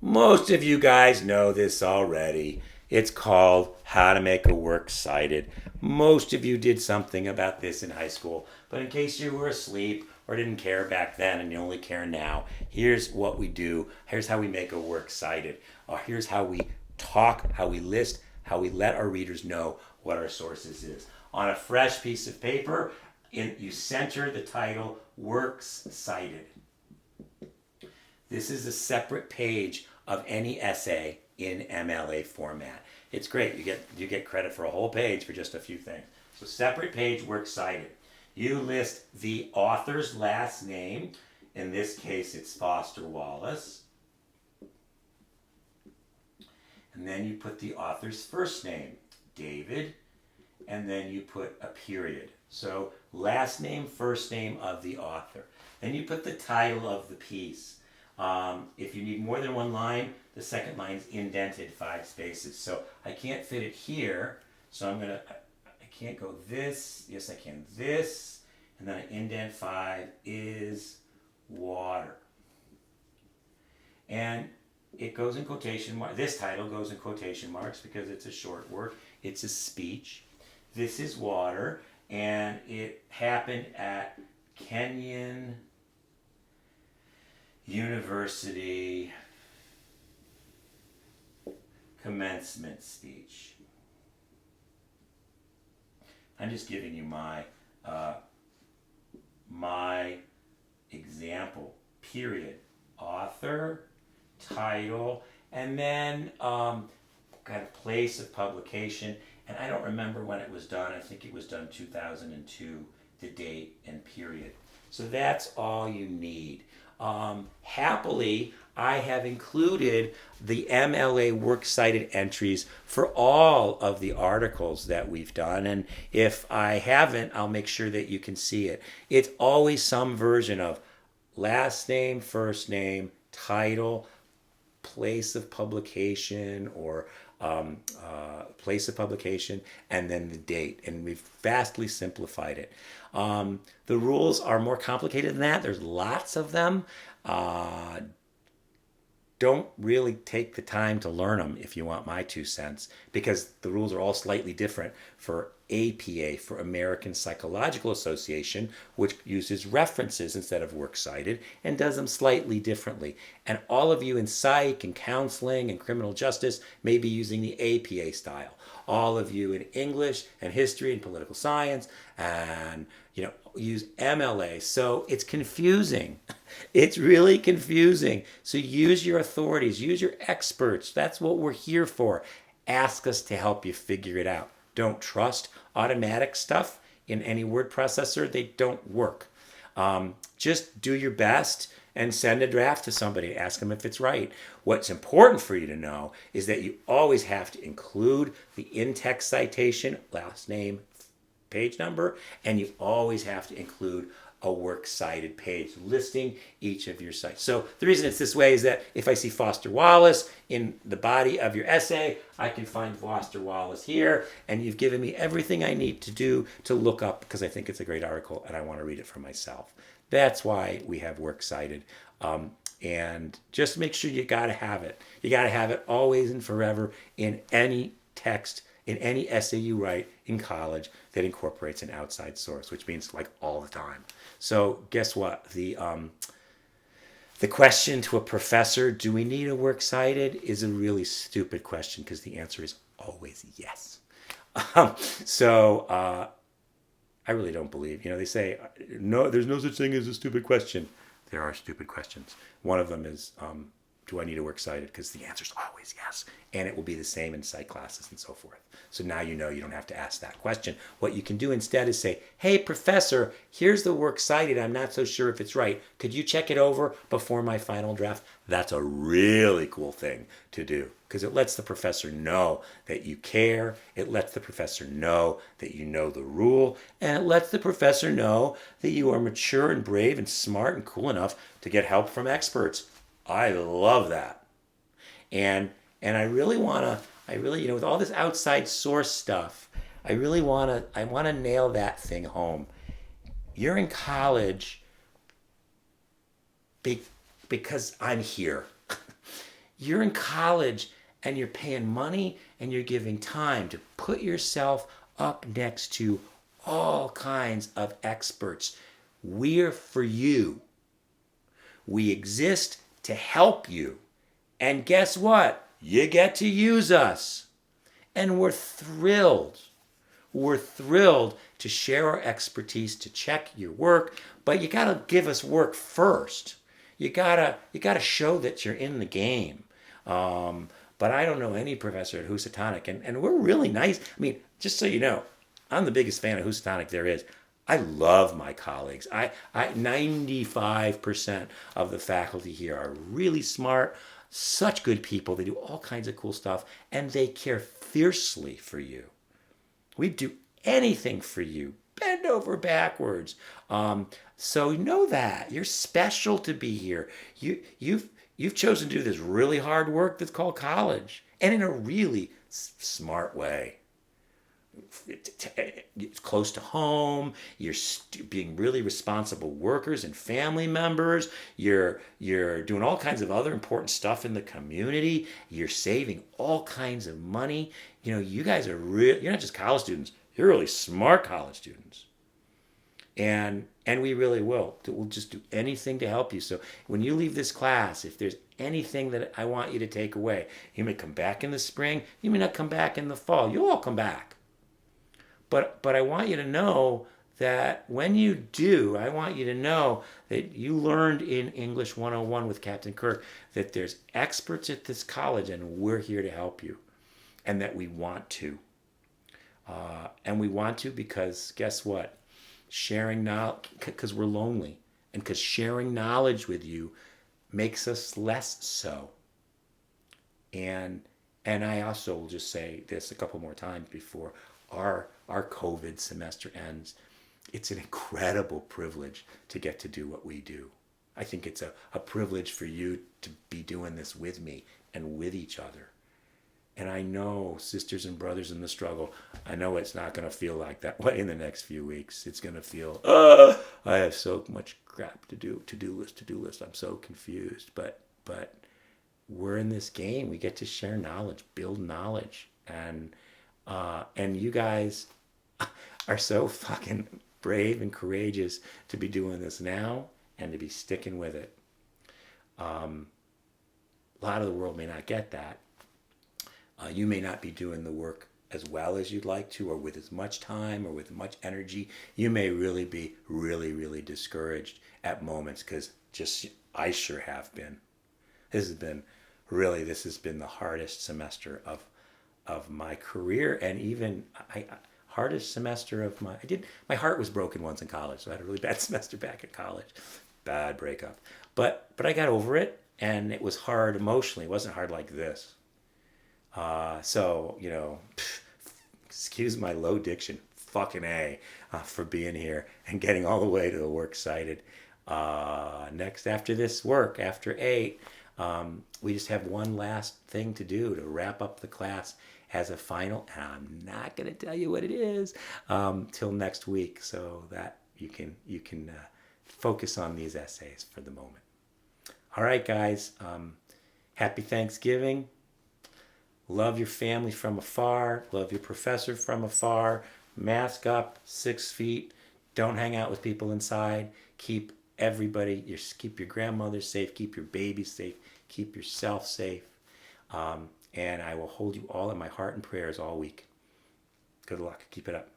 Most of you guys know this already. It's called How to Make a Works Cited. Most of you did something about this in high school, but in case you were asleep or didn't care back then and you only care now, here's what we do. Here's how we make a work cited. Here's how we talk, how we list, how we let our readers know what our sources is. On a fresh piece of paper, you center the title Works Cited. This is a separate page of any essay in MLA format. It's great. You get credit for a whole page for just a few things. So separate page, works cited. You list the author's last name. In this case, it's Foster Wallace. And then you put the author's first name, David. And then you put a period. So last name, first name of the author. Then you put the title of the piece. If you need more than one line, the second line is indented 5 spaces. So I can't fit it here, so I can't go this, yes I can, this, and then I indent 5 is water. And it goes in quotation marks. This title goes in quotation marks because it's a short work. It's a speech. This is water, and it happened at Kenyon University commencement speech. I'm just giving you my example. Period. Author, title, and then kind of place of publication. And I don't remember when it was done. I think it was done 2002. The date and period. So that's all you need. Happily, I have included the MLA works cited entries for all of the articles that we've done. And if I haven't, I'll make sure that you can see it. It's always some version of last name, first name, title, place of publication, or place of publication, and then the date. And we've vastly simplified it. The rules are more complicated than that. There's lots of them. Don't really take the time to learn them if you want my 2 cents, because the rules are all slightly different for APA, for American Psychological Association, which uses references instead of works cited and does them slightly differently. And all of you in psych and counseling and criminal justice may be using the APA style. All of you in English and history and political science and use MLA. So it's confusing. It's really confusing. So use your authorities, use your experts. That's what we're here for. Ask us to help you figure it out. Don't trust automatic stuff in any word processor. They don't work. Just do your best and send a draft to somebody. Ask them if it's right. What's important for you to know is that you always have to include the in-text citation, last name, page number, and you always have to include a works cited page listing each of your sites. So the reason it's this way is that if I see Foster Wallace in the body of your essay, I can find Foster Wallace here, and you've given me everything I need to do to look up because I think it's a great article and I want to read it for myself. That's why we have works cited. And just make sure you got to have it. You got to have it always and forever in any text, in any essay you write in college that incorporates an outside source, which means like all the time. So guess what? The question to a professor, do we need a works cited, is a really stupid question because the answer is always yes. I really don't believe, they say, no, there's no such thing as a stupid question. There are stupid questions. One of them is, do I need a works cited? Because the answer is always yes. And it will be the same in psych classes and so forth. So now you don't have to ask that question. What you can do instead is say, hey, professor, here's the works cited. I'm not so sure if it's right. Could you check it over before my final draft? That's a really cool thing to do because it lets the professor know that you care. It lets the professor know that you know the rule. And it lets the professor know that you are mature and brave and smart and cool enough to get help from experts. I love that. And I really want to, with all this outside source stuff, I want to nail that thing home. You're in college because I'm here. You're in college and you're paying money and you're giving time to put yourself up next to all kinds of experts. We're for you. We exist to help you. And guess what? You get to use us. And we're thrilled. We're thrilled to share our expertise, to check your work, but you got to give us work first. You gotta show that you're in the game. But I don't know any professor at Housatonic, and we're really nice. I mean, just so you know, I'm the biggest fan of Housatonic there is. I love my colleagues. 95% of the faculty here are really smart, such good people. They do all kinds of cool stuff, and they care fiercely for you. We'd do anything for you, bend over backwards. So know that you're special to be here. You've chosen to do this really hard work that's called college, and in a really smart way. It's close to home. You're being really responsible workers and family members. You're doing all kinds of other important stuff in the community. You're saving all kinds of money. You know, you guys are real. You're not just college students. You're really smart college students. And we really will. We'll just do anything to help you. So when you leave this class, if there's anything that I want you to take away, you may come back in the spring. You may not come back in the fall. You'll all come back. But I want you to know that when you do, I want you to know that you learned in English 101 with Captain Kirk that there's experts at this college and we're here to help you. And that we want to. And we want to because guess what? Sharing knowledge, because we're lonely. And because sharing knowledge with you makes us less so. And I also will just say this a couple more times before our COVID semester ends. It's an incredible privilege to get to do what we do. I think it's a privilege for you to be doing this with me and with each other. And I know, sisters and brothers in the struggle, I know it's not going to feel like that way in the next few weeks. It's going to feel, I have so much crap to do, to-do list. I'm so confused. But we're in this game. We get to share knowledge, build knowledge. And you guys are so fucking brave and courageous to be doing this now and to be sticking with it. A lot of the world may not get that. You may not be doing the work as well as you'd like to, or with as much time, or with much energy. You may really be really discouraged at moments, because I sure have been. This has been the hardest semester of my career, and even hardest semester of my heart was broken once in college, so I had a really bad semester back at college. Bad breakup. But I got over it, and it was hard emotionally. It wasn't hard like this. So, you know, excuse my low diction, fucking A, for being here and getting all the way to the work cited. Next, after this work, after 8, we just have one last thing to do to wrap up the class as a final, and I'm not going to tell you what it is till next week, so that you can focus on these essays for the moment. All right, guys. Happy Thanksgiving. Love your family from afar. Love your professor from afar. Mask up, 6 feet. Don't hang out with people inside. Keep your grandmother safe. Keep your baby safe. Keep yourself safe. And I will hold you all in my heart and prayers all week. Good luck. Keep it up.